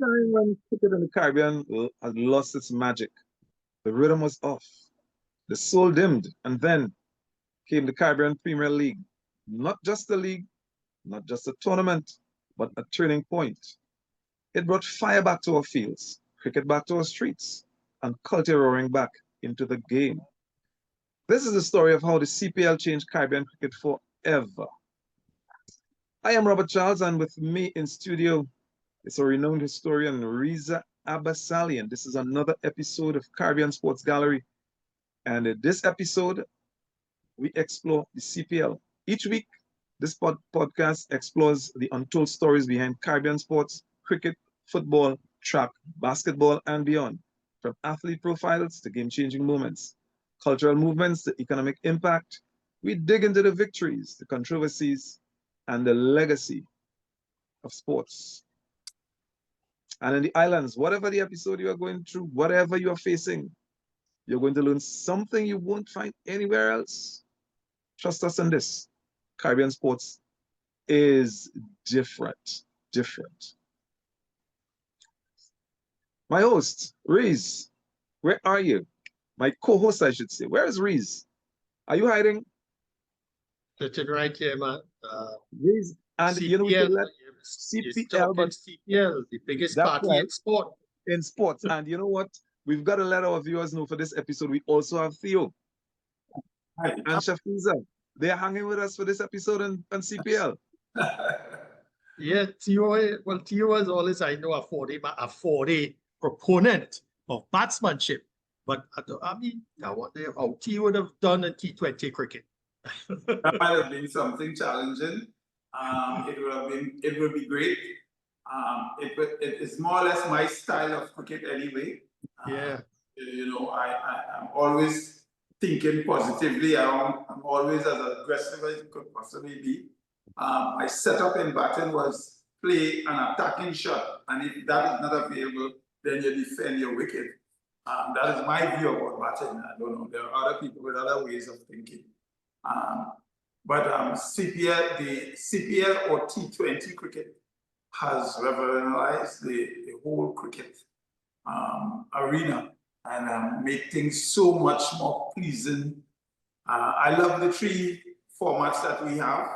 time when cricket in the Caribbean had lost its magic. The rhythm was off, the soul dimmed, and then came the Caribbean Premier League. Not just a league, not just a tournament, but a turning point. It brought fire back to our fields, cricket back to our streets, and culture roaring back into the game. This is the story of how the CPL changed Caribbean cricket forever. I am Robert Charles, and with me in studio is a renowned historian, Riza Abbasali, and this is another episode of Caribbean Sports Gallery. And in this episode, we explore the CPL. Each week, this podcast explores the untold stories behind Caribbean sports, cricket, football, track, basketball, and beyond. From athlete profiles to game changing moments, cultural movements to economic impact, we dig into the victories, the controversies, and the legacy of sports. And in the islands, whatever the episode you are going through, whatever you are facing, you're going to learn something you won't find anywhere else. Trust us on this. Caribbean sports is different. Different. My host, Reese, where are you? My co-host, I should say. Where is Reese? Are you hiding? Sitting right here, man. Reese, and you know, we CPL, can let you're CPL, talking but CPL, the biggest that's party right, in sport. in sports. And you know what? We've got to let our viewers know for this episode, we also have Theo Hi. and Shafiza. They're hanging with us for this episode on CPL. Yeah, Theo was always, I know, a 40 proponent of batsmanship. But I mean, I wonder how Theo would have done in T20 cricket. That might have been something challenging. It would be great. It is more or less my style of cricket anyway. Yeah. I'm always thinking positively. I'm always as aggressive as you could possibly be. My setup in batting was play an attacking shot, and if that is not available, then you defend your wicket. That is my view about batting. I don't know. There are other people with other ways of thinking. But the CPL or T20 cricket has revolutionized the whole cricket arena and make things so much more pleasing. I love the three formats that we have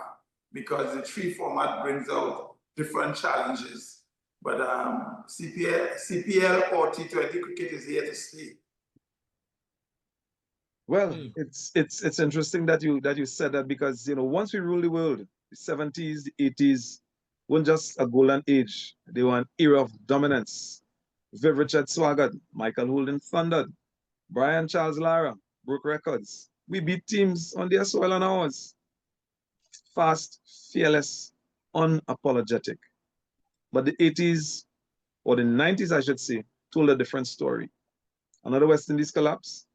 because the three format brings out different challenges. But CPL or T20 cricket is here to stay. Well, it's interesting that you said that because once we ruled the world, the 70s, the 80s weren't just a golden age. They were an era of dominance. Viv Richard swaggered, Michael Holden thundered, Brian Charles Lara broke records. We beat teams on their soil and ours. Fast, fearless, unapologetic. But the 80s, or the 90s, I should say, told a different story. Another West Indies collapse,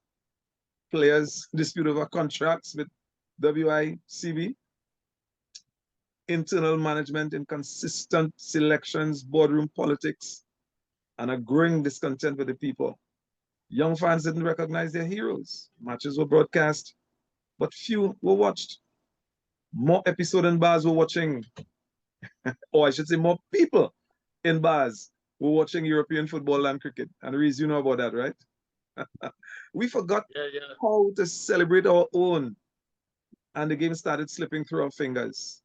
players dispute over contracts with WICB, internal management, inconsistent selections, boardroom politics, and a growing discontent with the people. Young fans didn't recognize their heroes. Matches were broadcast, but few were watched. More episodes in bars were watching, or I should say more people in bars were watching European football and cricket. And Reese, you know about that, right? We forgot how to celebrate our own, and the game started slipping through our fingers.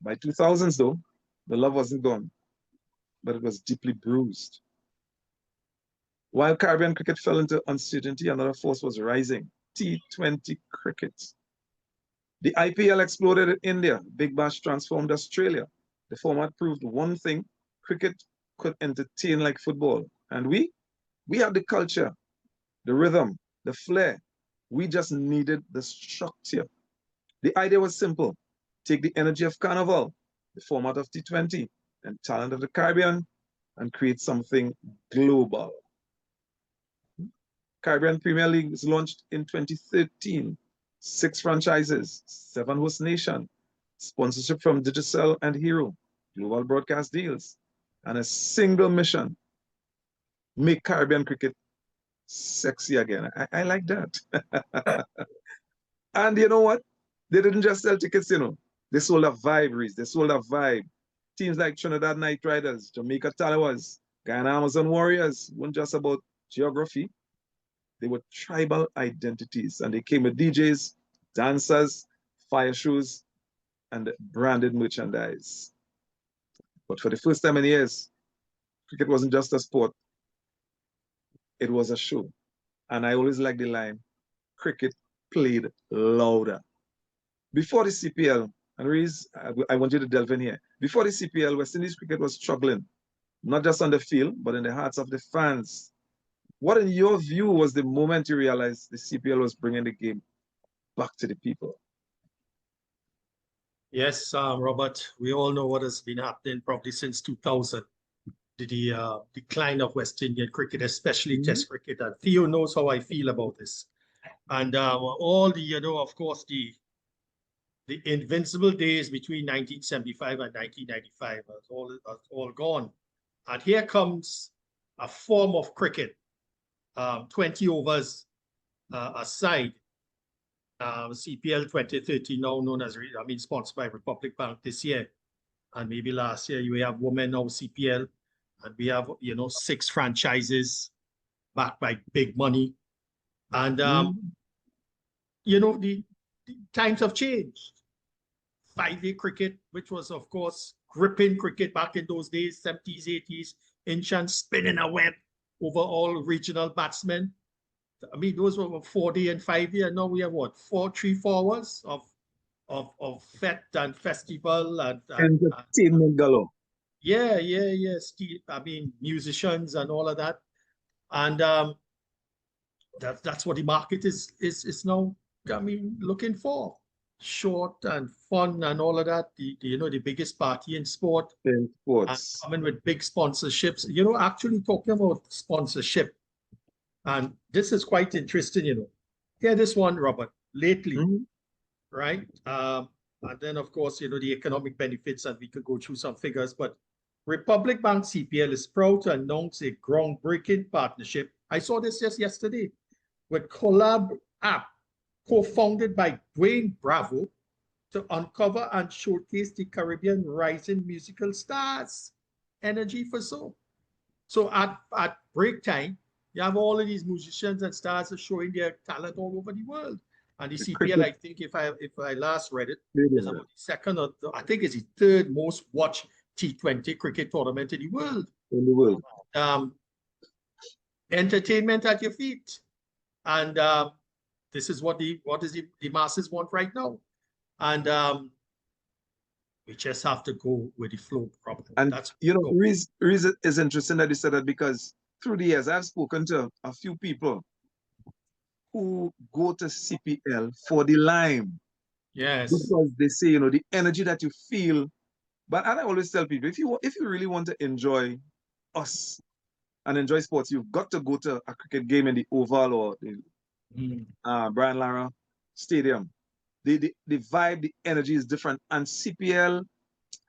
By 2000s, though, the love wasn't gone, but it was deeply bruised. While Caribbean cricket fell into uncertainty, another force was rising, T20 cricket. The IPL exploded in India, Big Bash transformed Australia. The format proved one thing: cricket could entertain like football. And we had the culture, the rhythm, the flair. We just needed the structure. The idea was simple: take the energy of Carnival, the format of T20, and talent of the Caribbean, and create something global. Caribbean Premier League was launched in 2013. 6 franchises, 7 host nation, sponsorship from Digicel and Hero, global broadcast deals, and a single mission: make Caribbean cricket sexy again. I like that. And you know what? They didn't just sell tickets, they sold a vibe, Reese. They sold a vibe. teams like Trinidad Knight Riders, Jamaica Talawas, Guyana Amazon Warriors weren't just about geography. They were tribal identities, and they came with DJs, dancers, fire shows, and branded merchandise. But for the first time in years, cricket wasn't just a sport, it was a show. And I always like the line, cricket played louder. Before the CPL, and Reese, I want you to delve in here. Before the CPL, West Indies cricket was struggling, not just on the field, but in the hearts of the fans. What, in your view, was the moment you realized the CPL was bringing the game back to the people? Yes, Robert, we all know what has been happening probably since 2000. The decline of West Indian cricket, especially Test cricket. And Theo knows how I feel about this. And all the, of course, the invincible days between 1975 and 1995 are all gone. And here comes a form of cricket, 20 overs aside. CPL 2013, now known as, sponsored by Republic Bank this year. And maybe last year, you have Women Now CPL. And we have, 6 franchises backed by big money. And, the times have changed. 5-day cricket, which was, of course, gripping cricket back in those days, 70s, 80s, Inchan spinning a web over all regional batsmen. I mean, those were 4-day and 5-day, and now we have what, 3-4 hours of fete and festival and entertainment galore. Yeah. I mean, musicians and all of that, and that's what the market is now. I mean, looking for short and fun and all of that. The biggest party in sport. In sports. Coming with big sponsorships. Actually talking about sponsorship, and this is quite interesting. Hear this one, Robert. Lately, right? And then of course, the economic benefits, and we could go through some figures, but Republic Bank CPL is proud to announce a groundbreaking partnership. I saw this just yesterday with Collab app, co-founded by Dwayne Bravo, to uncover and showcase the Caribbean rising musical stars. Energy for soul. So at break time, you have all of these musicians and stars are showing their talent all over the world. And the CPL, I think, if I last read it, is about the second or I think it's the third most watched T20 cricket tournament in the world. Entertainment at your feet, and this is what the masses want right now, and we just have to go with the flow problem. And that's Reese is interesting that you said that, because through the years I've spoken to a few people who go to CPL for the lime. Yes, because they say the energy that you feel. But and I always tell people, if you really want to enjoy us and enjoy sports, you've got to go to a cricket game in the Oval or the Brian Lara Stadium. The vibe, the energy is different, and CPL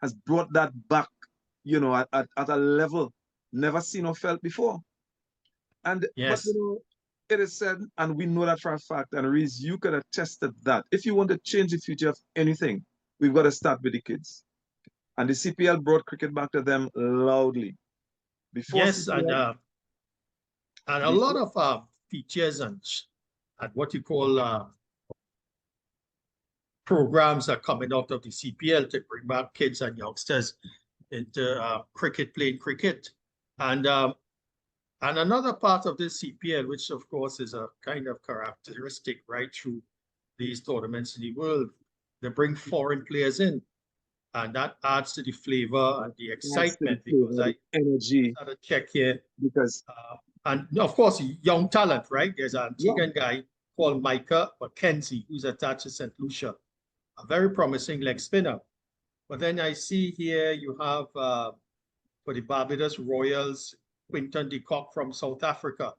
has brought that back, at a level never seen or felt before. And yes, but it is said, and we know that for a fact, and Reese, you could attest to that. If you want to change the future of anything, we've got to start with the kids. And the CPL brought cricket back to them loudly. Before yes, CPL, and a lot of features and what you call programs are coming out of the CPL to bring back kids and youngsters into playing cricket. And another part of this CPL, which of course is a kind of characteristic right through these tournaments in the world, they bring foreign players in. And that adds to the flavor and the excitement, because I energy. had a check here. Because and of course, young talent, right? There's an Antiguan guy called Micah Mackenzie, who's attached to St. Lucia, a very promising leg spinner. But then I see here you have for the Barbados Royals, Quinton de Kock from South Africa.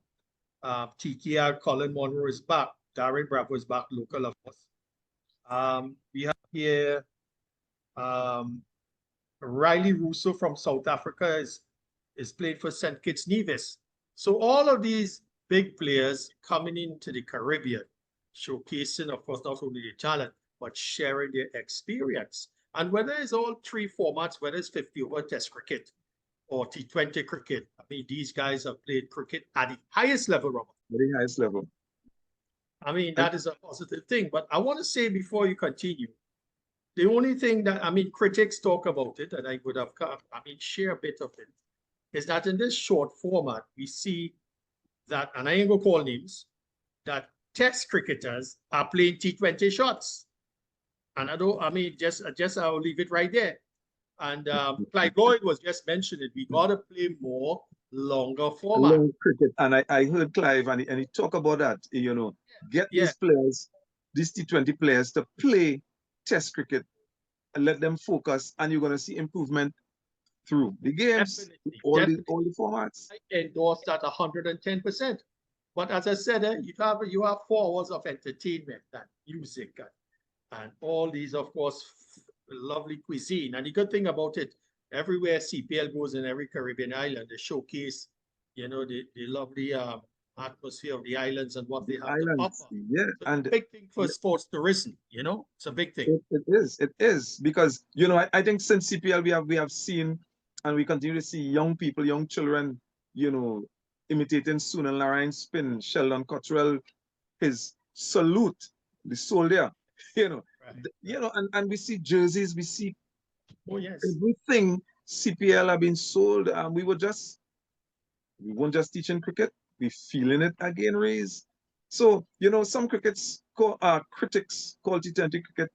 TKR Colin Monroe is back. Darren Bravo is back, local of course. We have here Riley Russo from South Africa is playing for St. Kitts Nevis. So all of these big players coming into the Caribbean, showcasing, of course, not only their talent, but sharing their experience. And whether it's all three formats, whether it's 50 over Test cricket or T20 cricket, I mean, these guys have played cricket at the highest level, Robert. Very highest level. I mean, that is a positive thing. But I want to say before you continue, the only thing that, I mean, critics talk about it, and I would have, I mean, share a bit of it, is that in this short format, we see that, and I ain't gonna call names, that Test cricketers are playing T20 shots. And I mean, I'll leave it right there. And Clive Lloyd was just mentioning, we gotta play more longer format. Long cricket. And I heard Clive and he talked about that, you know, get these players, these T20 players to play Test cricket and let them focus, and you're gonna see improvement through the games, all the formats. I endorse that 110%. But as I said, you have 4 hours of entertainment and music and all these, of course, lovely cuisine. And the good thing about it, everywhere CPL goes in every Caribbean island, they showcase, you know, the lovely atmosphere of the islands and what they have to offer. Yeah, so and a big thing for sports tourism, you know, it's a big thing. It is because, you know, I think since CPL we have seen, and we continue to see young people, young children, you know, imitating Sunil Narayan's spin, Sheldon Cottrell, his salute, the soldier, you know, you know, and we see jerseys, we see everything CPL have been sold, and we weren't just teaching cricket, we feeling it again, Rays. So, you know, some critics call T20 cricket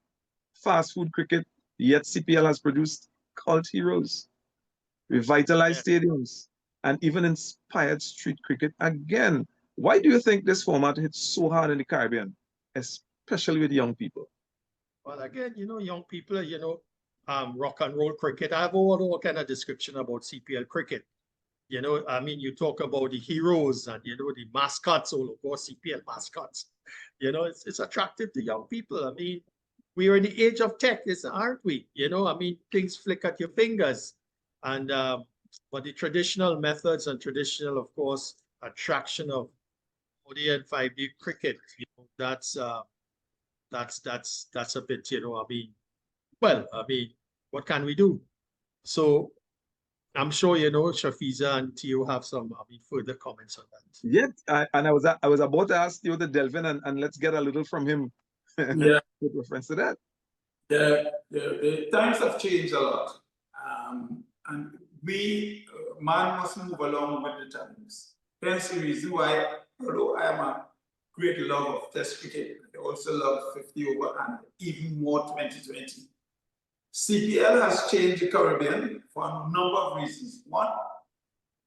fast food cricket, yet CPL has produced cult heroes, revitalized stadiums, and even inspired street cricket again. Why do you think this format hits so hard in the Caribbean, especially with young people? Well, again, you know, young people, you know, rock and roll cricket. I have all kind of description about CPL cricket. You know, I mean, you talk about the heroes and, you know, the mascots, all of course, CPL mascots. You know, it's attractive to young people. I mean, we are in the age of tech, aren't we? You know, I mean, things flick at your fingers. And but the traditional methods and traditional, of course, attraction of 4D and 5D cricket, you know, that's a bit, you know, I mean, well, I mean, what can we do? So I'm sure, you know, Shafiza and Tio have some, I mean, further comments on that. Yeah, and I was about to ask Tio to delve in and let's get a little from him. Yeah. With reference to that. The times have changed a lot. And man must move along with the times. Hence the reason why, although I am a great lover of Test cricket, I also love 50 over and even more 2020. CPL has changed the Caribbean for a number of reasons. One,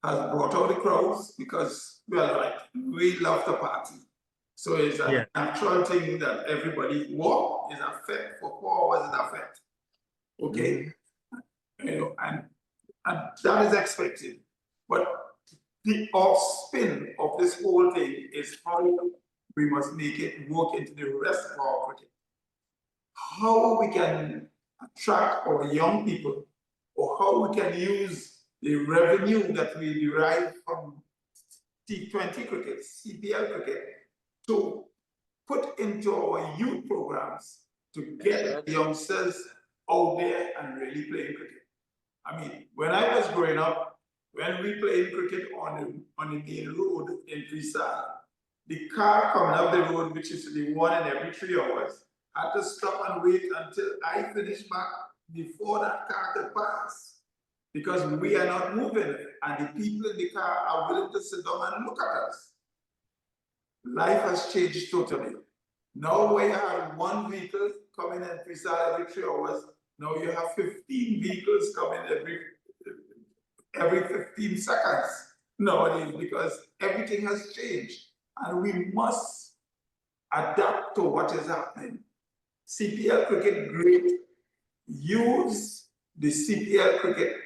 has brought out the crowds because, well, like, we love the party. So it's a natural thing that everybody walk is affect for 4 hours is affect. Okay. You know, and that is expected. But the off spin of this whole thing is how we must make it work into the rest of our cricket. How we can attract our young people, or how we can use the revenue that we derive from T20 cricket, CPL cricket, to put into our youth programs to get youngsters out there and really playing cricket. I mean, when I was growing up, when we played cricket on the main road in Freestyle, the car coming up the road, which is the one in every 3 hours, had to stop and wait until I finished back before that car could pass. Because we are not moving, and the people in the car are willing to sit down and look at us. Life has changed totally. Now where you have one vehicle coming in Freestyle every 3 hours, now you have 15 vehicles coming every 15 seconds nowadays, because everything has changed and we must adapt to what is happening. CPL cricket great. Use the CPL cricket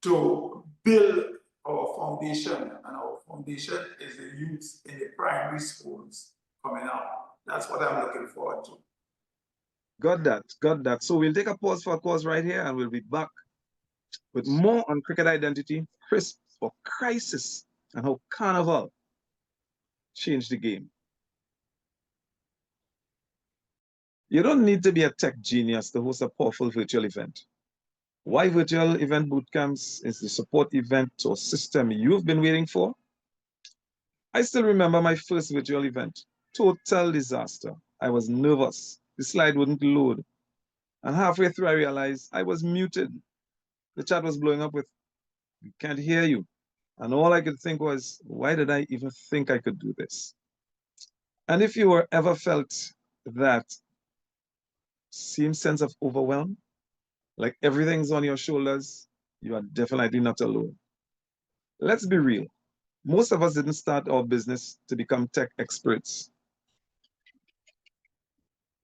to build our foundation, and our foundation is the youth in the primary schools coming up. That's what I'm looking forward to. Got that. So we'll take a pause for a cause right here, and we'll be back with more on cricket identity, crisp or crisis, and how Carnival changed the game. You don't need to be a tech genius to host a powerful virtual event. Why virtual event bootcamps is the support event or system you've been waiting for? I still remember my first virtual event. Total disaster. I was nervous. The slide wouldn't load. And halfway through, I realized I was muted. The chat was blowing up with, "We can't hear you." And all I could think was, why did I even think I could do this? And if you were ever felt that same sense of overwhelm, like everything's on your shoulders, you are definitely not alone. Let's be real. Most of us didn't start our business to become tech experts.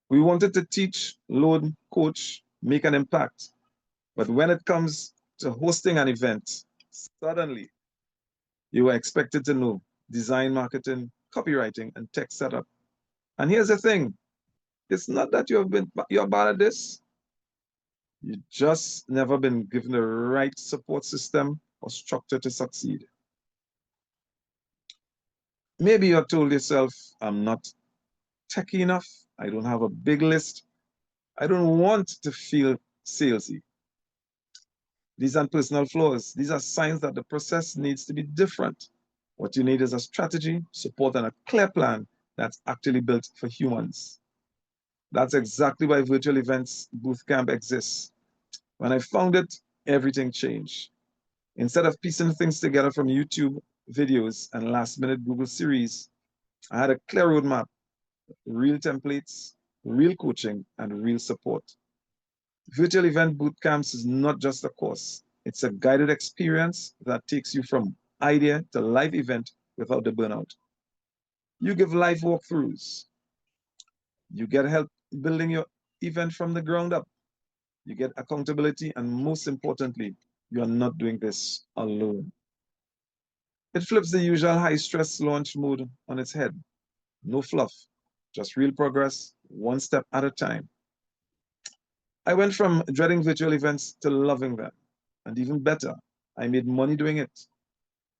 We wanted to teach, load, coach, make an impact. But when it comes to hosting an event, suddenly you are expected to know design, marketing, copywriting, and tech setup. And here's the thing, it's not that you're bad at this. You just never been given the right support system or structure to succeed. Maybe you told yourself, I'm not techy enough. I don't have a big list. I don't want to feel salesy. These aren't personal flaws. These are signs that the process needs to be different. What you need is a strategy, support, and a clear plan that's actually built for humans. That's exactly why virtual events bootcamp exists. When I found it, everything changed. Instead of piecing things together from YouTube videos and last-minute Google series, I had a clear roadmap, real templates, real coaching, and real support. Virtual event bootcamps is not just a course. It's a guided experience that takes you from idea to live event without the burnout. You give live walkthroughs. You get help building your event from the ground up. You get accountability, and most importantly, you are not doing this alone. It flips the usual high stress launch mode on its head. No fluff, just real progress, one step at a time. I went from dreading virtual events to loving them. And even better, I made money doing it.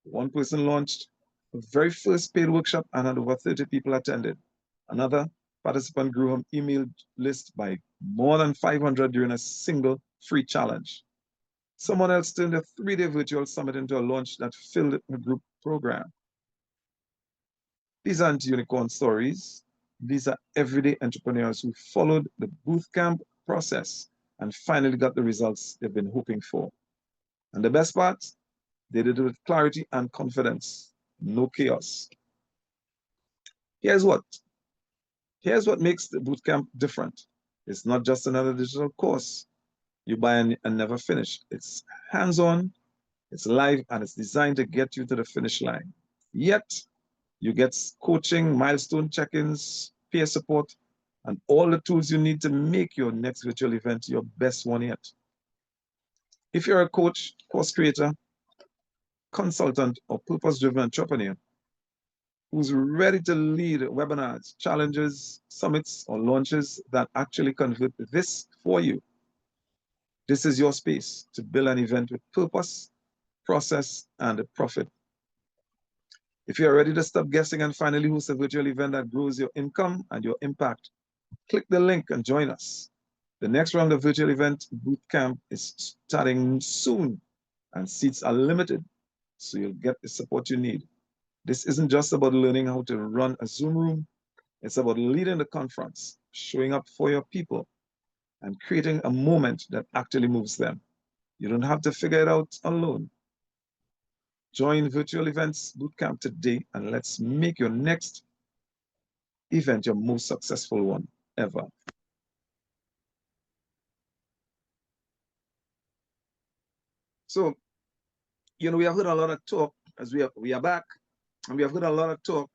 One person launched the very first paid workshop and had over 30 people attended. Another participant grew her email list by more than 500 during a single free challenge. Someone else turned a 3-day virtual summit into a launch that filled a group program. These aren't unicorn stories. These are everyday entrepreneurs who followed the bootcamp process and finally got the results they've been hoping for. And the best part, they did it with clarity and confidence, no chaos. Here's what. Here's what makes the bootcamp different. It's not just another digital course you buy and never finish. It's hands-on, it's live, and it's designed to get you to the finish line. Yet, you get coaching, milestone check-ins, peer support, and all the tools you need to make your next virtual event your best one yet. If you're a coach, course creator, consultant, or purpose-driven entrepreneur who's ready to lead webinars, challenges, summits, or launches that actually convert this for you, this is your space to build an event with purpose, process, and profit. If you're ready to stop guessing and finally host a virtual event that grows your income and your impact, click the link and join us. The next round of virtual event bootcamp is starting soon and seats are limited, so you'll get the support you need. This isn't just about learning how to run a Zoom room. It's about leading the conference, showing up for your people, and creating a moment that actually moves them. You don't have to figure it out alone. Join Virtual Events Bootcamp today and let's make your next event your most successful one ever. So, we have heard a lot of talk as we are back, and we have heard a lot of talk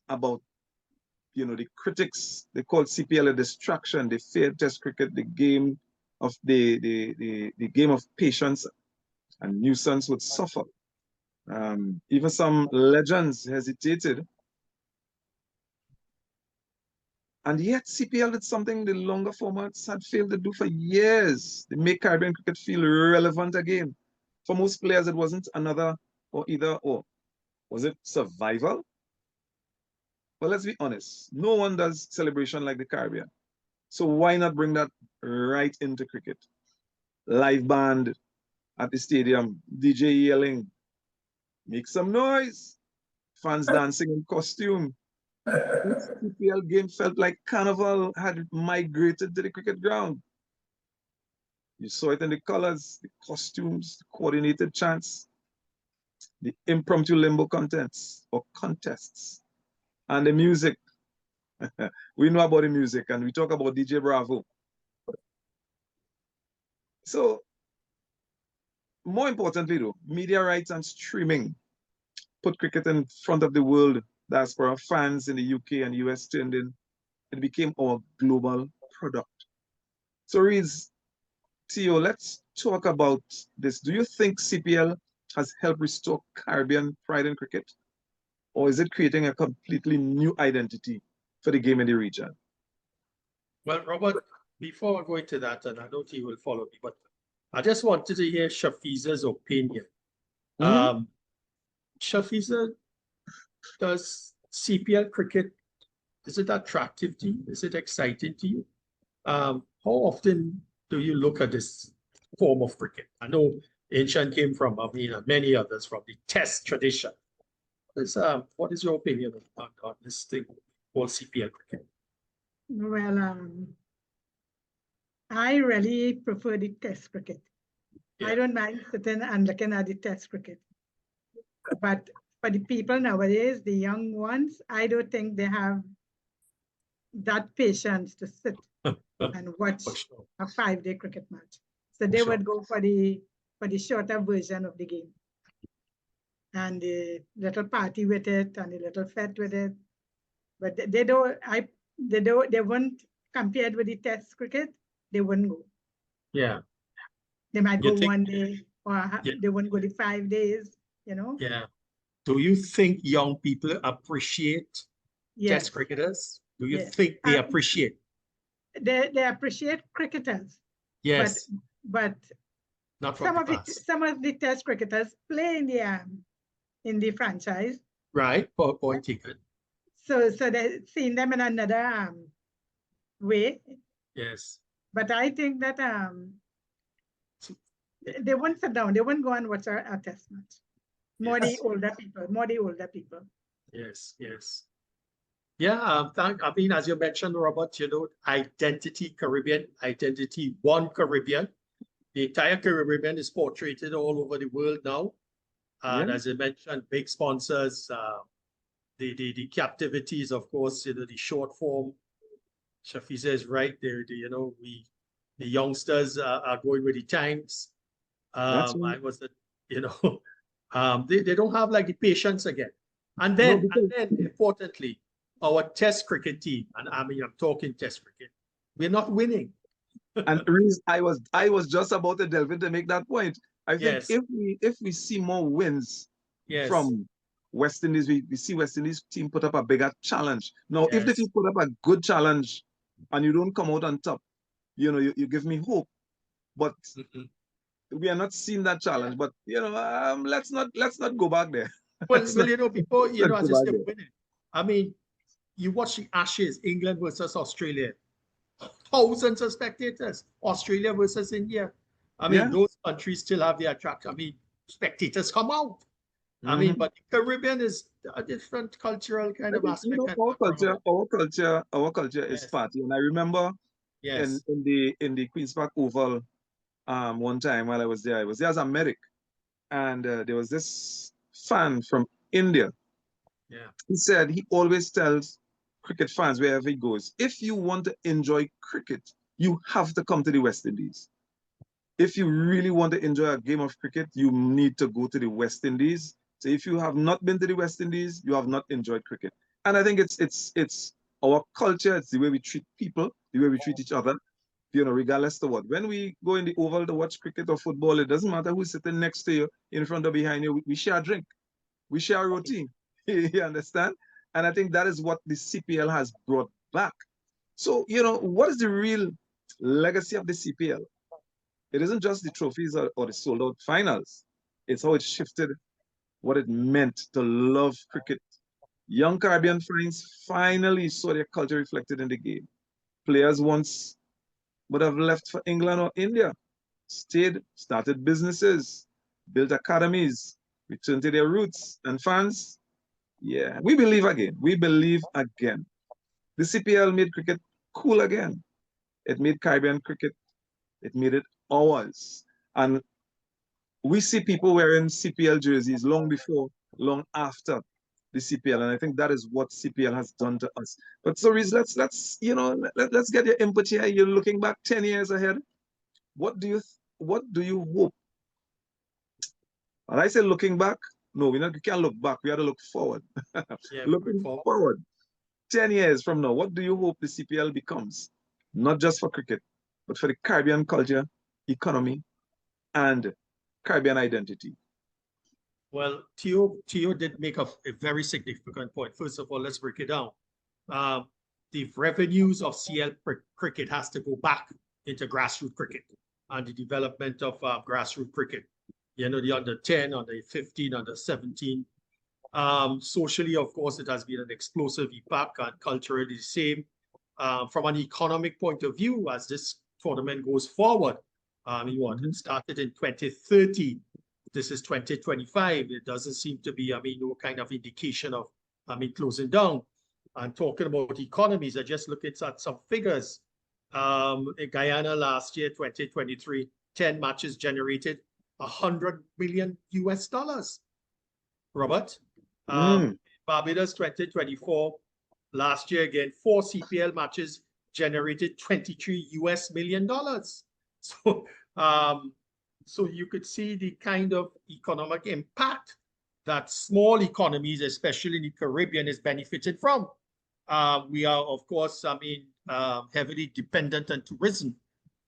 about, the critics. They call CPL a distraction. They fear Test cricket, the game of the game of patience and nuisance would suffer. Even some legends hesitated. And yet CPL did something the longer formats had failed to do for years. They make Caribbean cricket feel relevant again. For most players, it wasn't another or either or. Was it survival? But let's be honest, no one does celebration like the Caribbean. So why not bring that right into cricket? Live band at the stadium, DJ yelling, make some noise, fans dancing in costume. This CPL game felt like carnival had migrated to the cricket ground. You saw it in the colors, the costumes, the coordinated chants, the impromptu limbo contents or contests, and the music. We know about the music and we talk about DJ Bravo. So, more importantly, though, media rights and streaming put cricket in front of the world diaspora fans in the UK and US tuned in. It became our global product. So, Reeds, Theo, let's talk about this. Do you think CPL has helped restore Caribbean pride in cricket? Or is it creating a completely new identity for the game in the region? Well, Robert, before I go into that, and I know he will follow me, but I just wanted to hear Shafiza's opinion. Shafiza, does CPL cricket, is it attractive to you? Is it exciting to you? How often do you look at this form of cricket? I know Ancient came from, I mean, many others from the Test tradition. What is your opinion on this thing called CPL cricket? Well, I really prefer the Test cricket. I don't mind sitting and looking at the Test cricket. But for the people nowadays, the young ones, I don't think they have that patience to sit and watch a 5-day cricket match. So they would go for the shorter version of the game. And the little party with it and the little fete with it. But they wouldn't, compared with the Test cricket, they wouldn't go. Yeah. They might go one day or they wouldn't go the 5 days, you know? Yeah. Do you think young people appreciate Test cricketers? Do you think they appreciate? They appreciate cricketers. Yes. But not some of the Test cricketers play in the franchise. Right. Point taken. So they've seen them in another way. Yes. But I think that they won't sit down. They won't go and watch a Test match. More the older people. Yes, yes. Yeah, I mean, as you mentioned, Robert, you know, identity Caribbean, identity one Caribbean. The entire Caribbean is portrayed all over the world now. And as I mentioned, big sponsors, the captivities, of course, you know, the short form. Shafiza is right there. You know, the youngsters are going with the times. That's right. I was the, you know, they don't have like the patience again. And then importantly, our Test cricket team, and I mean, I'm talking Test cricket, we're not winning. And Reese, I was just about to delve in to make that point. I think if we see more wins from West Indies, we see West Indies team put up a bigger challenge. Now, if the team put up a good challenge and you don't come out on top, you know, you give me hope. But we are not seeing that challenge. But you know, let's not go back there. Well, you know, before you know, as you say, winning. I mean, you watch the Ashes, England versus Australia, thousands of spectators. Australia versus India. I mean, those countries still have the attraction. I mean, spectators come out. I mean, but the Caribbean is a different cultural kind of aspect. You know, our culture is party. And I remember in the Queen's Park Oval, one time while I was there as a medic, and there was this fan from India. He said he always tells cricket fans wherever he goes, if you want to enjoy cricket, you have to come to the West Indies. If you really want to enjoy a game of cricket, you need to go to the West Indies. So if you have not been to the West Indies, you have not enjoyed cricket. And I think it's our culture, it's the way we treat people, the way we treat each other, you know, regardless of what. When we go in the oval to watch cricket or football, it doesn't matter who's sitting next to you, in front or behind you, we share a drink, we share a routine. You understand? And I think that is what the CPL has brought back. So, you know, what is the real legacy of the CPL? It isn't just the trophies or the sold out finals. It's how it shifted what it meant to love cricket, Young Caribbean friends finally saw their culture reflected in the game. Players once would have left for England or India, stayed, started businesses, built academies, returned to their roots, and fans, yeah, we believe again. We believe again. The CPL made cricket cool again. It made Caribbean cricket, it made it ours. And we see people wearing CPL jerseys long before, long after the CPL, and I think that is what CPL has done to us. But so Reese, let's let's get your input here. You're looking back 10 years ahead. What do you hope? And I say looking back, no, we can't look back. We have to look forward. Yeah, Looking forward, 10 years from now, what do you hope the CPL becomes? Not just for cricket, but for the Caribbean culture, economy, and Caribbean identity. Well, Theo did make a very significant point. First of all, let's break it down. The revenues of CL cricket has to go back into grassroots cricket and the development of grassroots cricket. You know, the under 10, under 15, under 17. Socially, of course, it has been an explosive impact, and culturally the same. From an economic point of view, as this tournament goes forward, it started in 2030. This is 2025. It doesn't seem to be, no kind of indication of, closing down. And talking about economies, I just looked at some figures. In Guyana last year, 2023, 10 matches generated $100 million US. Robert, Barbados 2024, last year again, 4 CPL matches generated $23 million. So you could see the kind of economic impact that small economies, especially in the Caribbean, is benefited from. We are, of course, heavily dependent on tourism,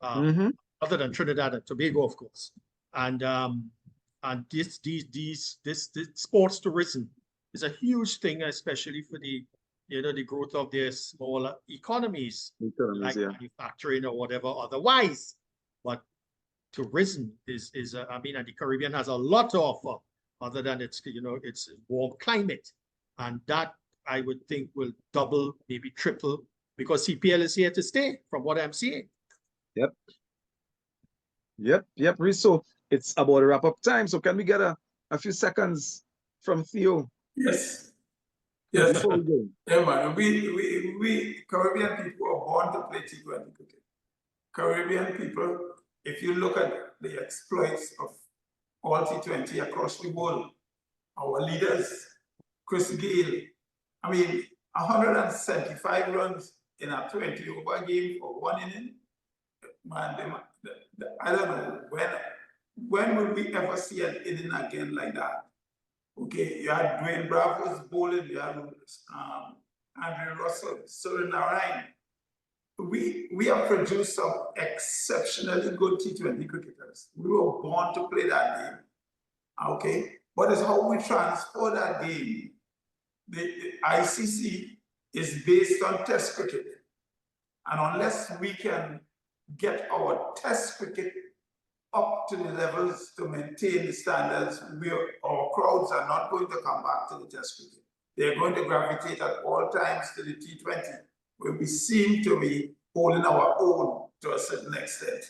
other than Trinidad and Tobago, of course. And this sports tourism is a huge thing, especially for the growth of their smaller economies like manufacturing or whatever otherwise. But tourism is and the Caribbean has a lot to offer other than its warm climate, and that I would think will double, maybe triple, because CPL is here to stay from what I'm seeing. Yep. So it's about a wrap-up time. So can we get a few seconds from Theo? Yes. Before we go. Yeah, man. We Caribbean people are born to play T20 cricket. Caribbean people, if you look at the exploits of all T20 across the world, our leaders, Chris Gayle, 175 runs in a 20-over game for one inning. Man, I don't know when will we ever see an inning again like that? Okay, you had Dwayne Bravo's bowling, you had Andrew Russell, Surya Narayan. We have produced some exceptionally good T20 cricketers. We were born to play that game. Okay, but it's how we transfer that game. The ICC is based on Test cricket. And unless we can get our Test cricket up to the levels to maintain the standards, our crowds are not going to come back to the Test cricket. They're going to gravitate at all times to the T20, where we seem to be holding our own to a certain extent.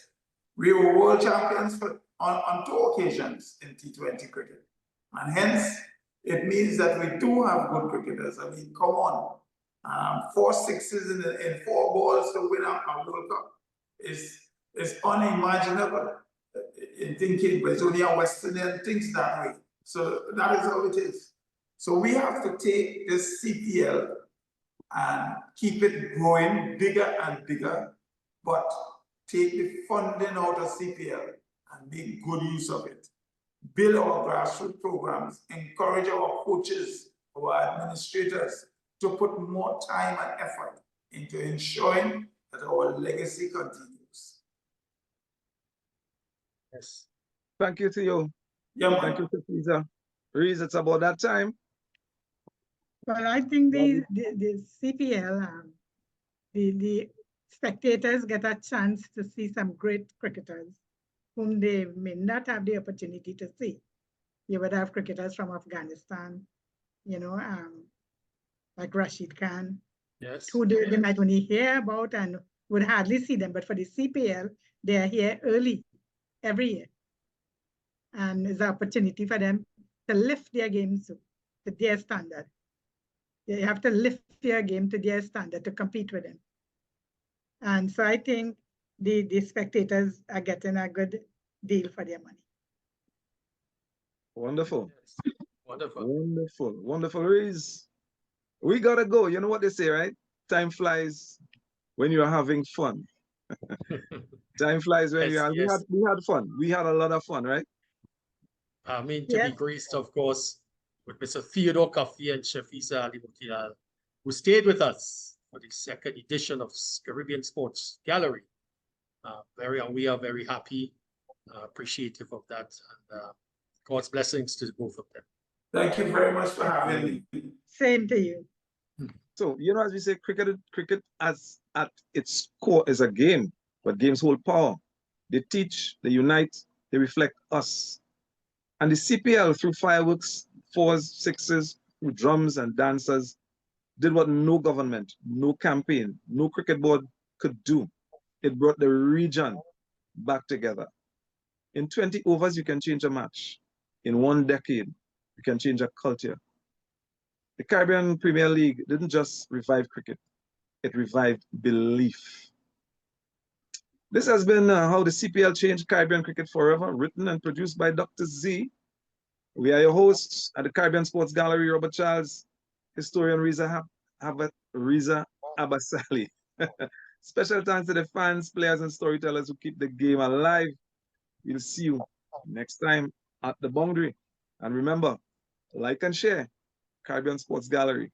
We were world champions on 2 occasions in T20 cricket. And hence, it means that we do have good cricketers. Come on. 4 sixes in 4 balls to win a World Cup is unimaginable in thinking, but it's only a Westerner thinks that way. So that is how it is. So we have to take this CPL and keep it growing bigger and bigger, but take the funding out of CPL and make good use of it. Build our grassroots programs, encourage our coaches, our administrators to put more time and effort into ensuring that our legacy continues. Yes. Thank you, Theo. Yeah, man. Thank you, Caesar. Reese, it's about that time. Well, I think the CPL, the spectators get a chance to see some great cricketers whom they may not have the opportunity to see. You would have cricketers from Afghanistan, like Rashid Khan, Yes. who they might only hear about and would hardly see them. But for the CPL, they are here early, every year. And it's an opportunity for them to lift their games to their standard. You have to lift your game to their standard to compete with them. And so I think the spectators are getting a good deal for their money. Wonderful. Yes. Wonderful. Wonderful. Wonderful, Reese. We gotta go. You know what they say, right? Time flies when you're having fun. Time flies when Yes, you are. yes. We had fun. We had a lot of fun, right? I mean, to be Yes. graced, of course, with Mr. Theodore Coffey and Shafisa Ali Mukhtar, who stayed with us for the second edition of Caribbean Sports Gallery. We are very happy, appreciative of that, and God's blessings to both of them. Thank you very much for having me. Same to you. So, you know, as we say, cricket as at its core is a game, but games hold power. They teach, they unite, they reflect us. And the CPL, through fireworks, fours, sixes, through drums and dancers, did what no government, no campaign, no cricket board could do. It brought the region back together. In 20 overs, you can change a match. In 1 decade, you can change a culture. The Caribbean Premier League didn't just revive cricket, it revived belief. This has been How the CPL Changed Caribbean Cricket Forever, written and produced by Dr. Z. We are your hosts at the Caribbean Sports Gallery, Robert Charles, historian Reza Abasali. Special thanks to the fans, players, and storytellers who keep the game alive. We'll see you next time at the boundary. And remember, like and share Caribbean Sports Gallery.